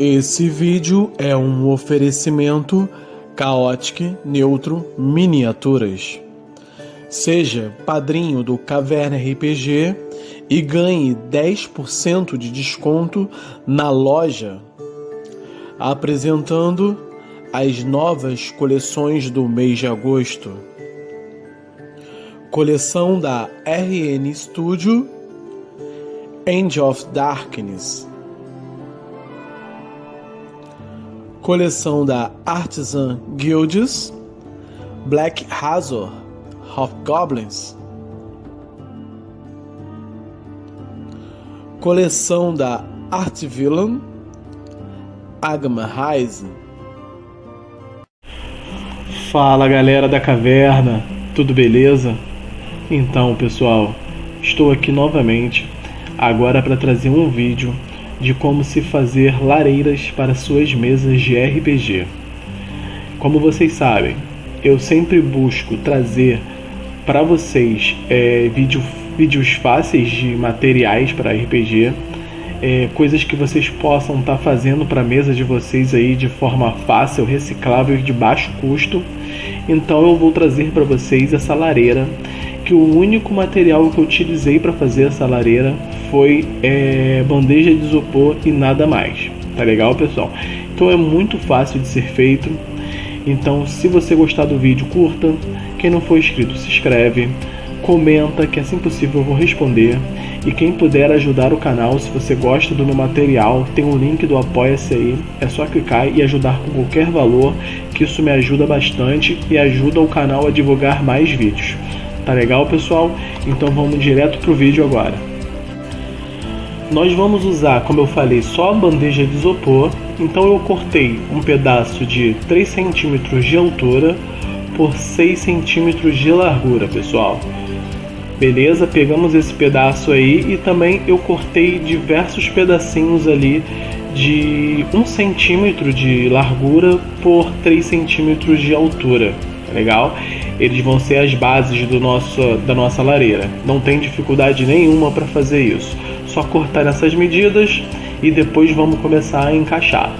Esse vídeo é um oferecimento Chaotic Neutro Miniaturas. Seja padrinho do Caverna RPG e ganhe 10% de desconto na loja, apresentando as novas coleções do mês de agosto. Coleção da RN Studio, End of Darkness. Coleção da Artisan Guilds, Black Hazard Hobgoblins. Coleção da Art Villain, Agma Rise. Fala galera da caverna, tudo beleza? Então pessoal, estou aqui novamente agora para trazer um vídeo de como se fazer lareiras para suas mesas de RPG. Como vocês sabem, eu sempre busco trazer para vocês vídeos fáceis de materiais para RPG, coisas que vocês possam estar fazendo para a mesa de vocês aí de forma fácil, reciclável e de baixo custo. Então eu vou trazer para vocês essa lareira, que o único material que eu utilizei para fazer essa lareira foi bandeja de isopor e nada mais. Tá legal, pessoal? Então é muito fácil de ser feito. Então, se você gostar do vídeo, curta. Quem não for inscrito, se inscreve, comenta, que assim possível eu vou responder. E quem puder ajudar o canal, se você gosta do meu material, tem um link do Apoia-se aí, é só clicar e ajudar com qualquer valor, que isso me ajuda bastante e ajuda o canal a divulgar mais vídeos. Tá legal, pessoal? Então vamos direto pro vídeo agora. Nós vamos usar, como eu falei, só a bandeja de isopor. Então eu cortei um pedaço de 3 cm de altura por 6 cm de largura, pessoal. Beleza? Pegamos esse pedaço aí e também eu cortei diversos pedacinhos ali de 1 cm de largura por 3 cm de altura. Legal? Eles vão ser as bases da nossa lareira. Não tem dificuldade nenhuma para fazer isso. Só cortar nessas medidas e depois vamos começar a encaixar.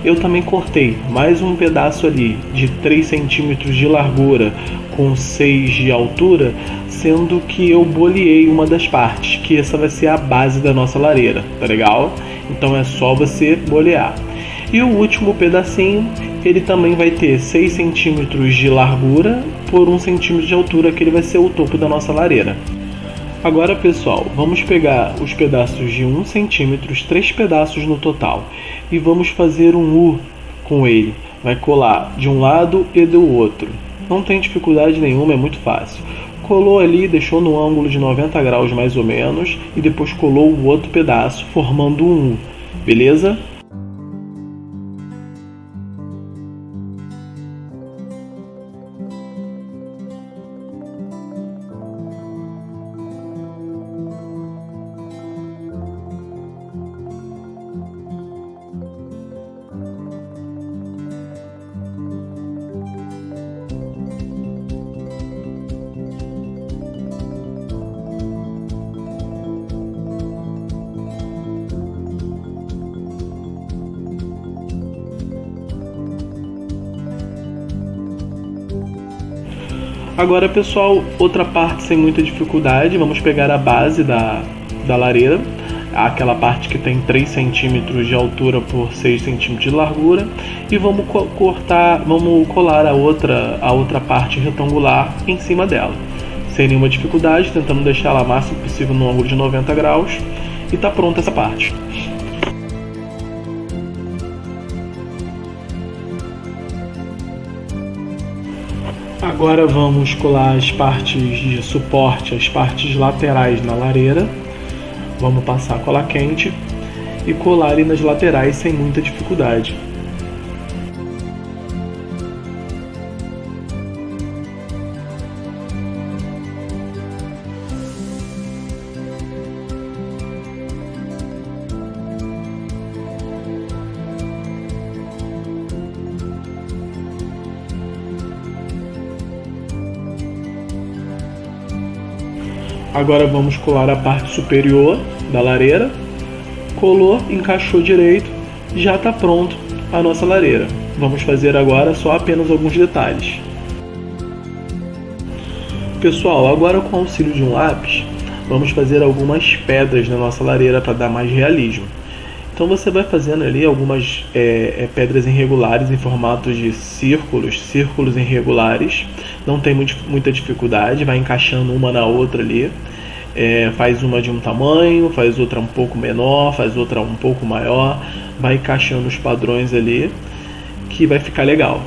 Eu também cortei mais um pedaço ali de 3 cm de largura com 6 de altura, sendo que eu boleei uma das partes, que essa vai ser a base da nossa lareira, tá legal? Então é só você bolear. E o último pedacinho, ele também vai ter 6 cm de largura por 1 cm de altura, que ele vai ser o topo da nossa lareira. Agora, pessoal, vamos pegar os pedaços de 1 cm, 3 pedaços no total, e vamos fazer um U com ele. Vai colar de um lado e do outro. Não tem dificuldade nenhuma, é muito fácil. Colou ali, deixou no ângulo de 90 graus mais ou menos, e depois colou o outro pedaço, formando um U. Beleza? Agora, pessoal, outra parte sem muita dificuldade. Vamos pegar a base da lareira, aquela parte que tem 3 cm de altura por 6 cm de largura, e vamos colar a outra parte retangular em cima dela, sem nenhuma dificuldade, tentando deixar ela o máximo possível no ângulo de 90 graus, e tá pronta essa parte. Agora vamos colar as partes de suporte, as partes laterais na lareira. Vamos passar cola quente e colar ali nas laterais sem muita dificuldade. Agora vamos colar a parte superior da lareira. Colou, encaixou direito. já está pronto a nossa lareira. Vamos fazer agora só apenas alguns detalhes. Pessoal, agora com o auxílio de um lápis, vamos fazer algumas pedras na nossa lareira para dar mais realismo. Então você vai fazendo ali algumas pedras irregulares em formato de círculos irregulares. Não tem muita dificuldade, vai encaixando uma na outra ali. Faz uma de um tamanho, faz outra um pouco menor, faz outra um pouco maior. Vai encaixando os padrões ali, que vai ficar legal.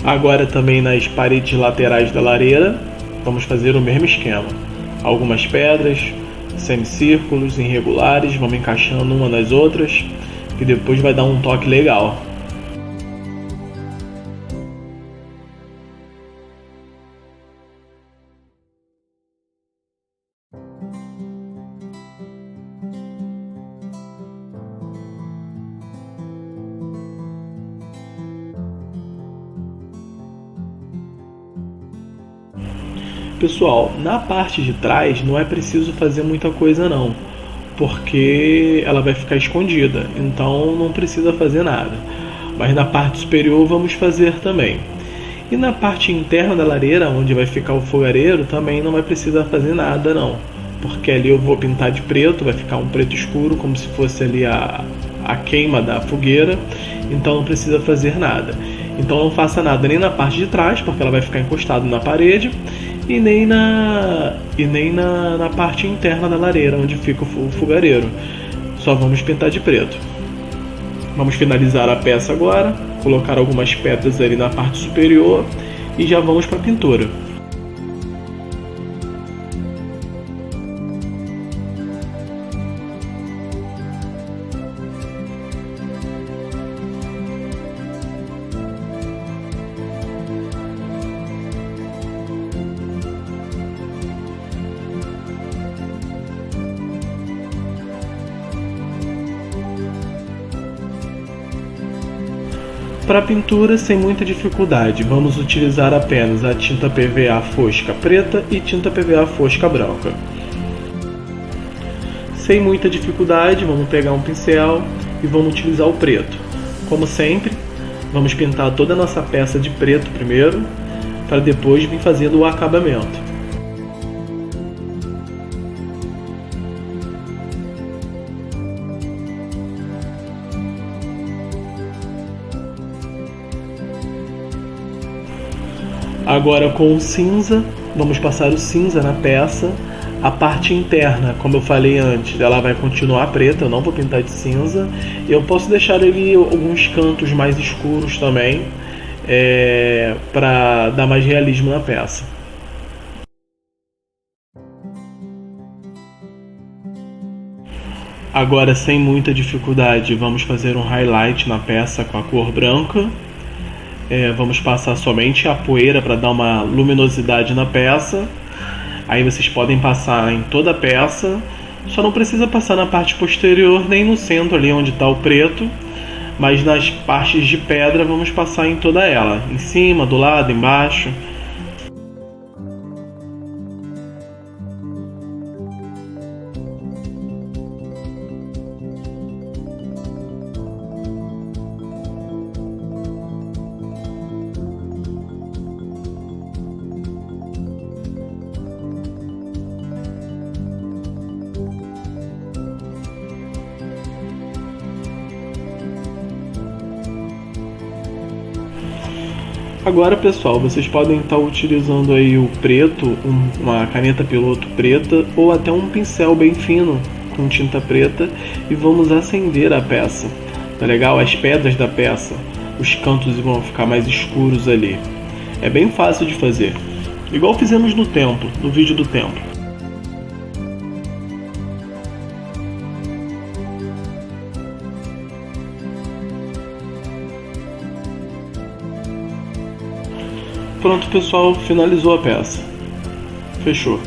Agora também nas paredes laterais da lareira, vamos fazer o mesmo esquema. Algumas pedras, semicírculos, irregulares, vamos encaixando uma nas outras, que depois vai dar um toque legal. Pessoal, na parte de trás não é preciso fazer muita coisa não, porque ela vai ficar escondida, então não precisa fazer nada. Mas na parte superior vamos fazer também. E na parte interna da lareira, onde vai ficar o fogareiro, também não vai precisar fazer nada não, porque ali eu vou pintar de preto, vai ficar um preto escuro, como se fosse ali a queima da fogueira, então não precisa fazer nada. Então não faça nada nem na parte de trás, porque ela vai ficar encostada na parede, e nem na parte interna da lareira, onde fica o fogareiro. Só vamos pintar de preto. Vamos finalizar a peça agora, colocar algumas pedras ali na parte superior e já vamos para a pintura. Para a pintura, sem muita dificuldade, vamos utilizar apenas a tinta PVA fosca preta e tinta PVA fosca branca. Sem muita dificuldade, vamos pegar um pincel e vamos utilizar o preto. Como sempre, vamos pintar toda a nossa peça de preto primeiro, para depois vir fazendo o acabamento. Agora com o cinza, vamos passar o cinza na peça. A parte interna, como eu falei antes, ela vai continuar preta, eu não vou pintar de cinza. Eu posso deixar ali alguns cantos mais escuros também, para dar mais realismo na peça. Agora, sem muita dificuldade, vamos fazer um highlight na peça com a cor branca. Vamos passar somente a poeira para dar uma luminosidade na peça. Aí vocês podem passar em toda a peça, só não precisa passar na parte posterior nem no centro ali onde está o preto, mas nas partes de pedra vamos passar em toda ela, em cima, do lado, embaixo. Agora, pessoal, vocês podem estar utilizando aí o preto, uma caneta piloto preta ou até um pincel bem fino com tinta preta e vamos acender a peça. Tá legal? As pedras da peça, os cantos vão ficar mais escuros ali. É bem fácil de fazer, igual fizemos no templo, no vídeo do templo. Pronto, pessoal, finalizou a peça. Fechou.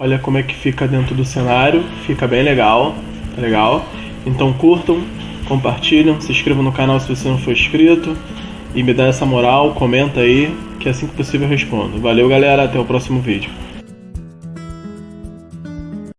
Olha como é que fica dentro do cenário, fica bem legal, tá legal? Então curtam, compartilham, se inscrevam no canal se você não for inscrito e me dá essa moral, comenta aí, que assim que possível eu respondo. Valeu, galera, até o próximo vídeo.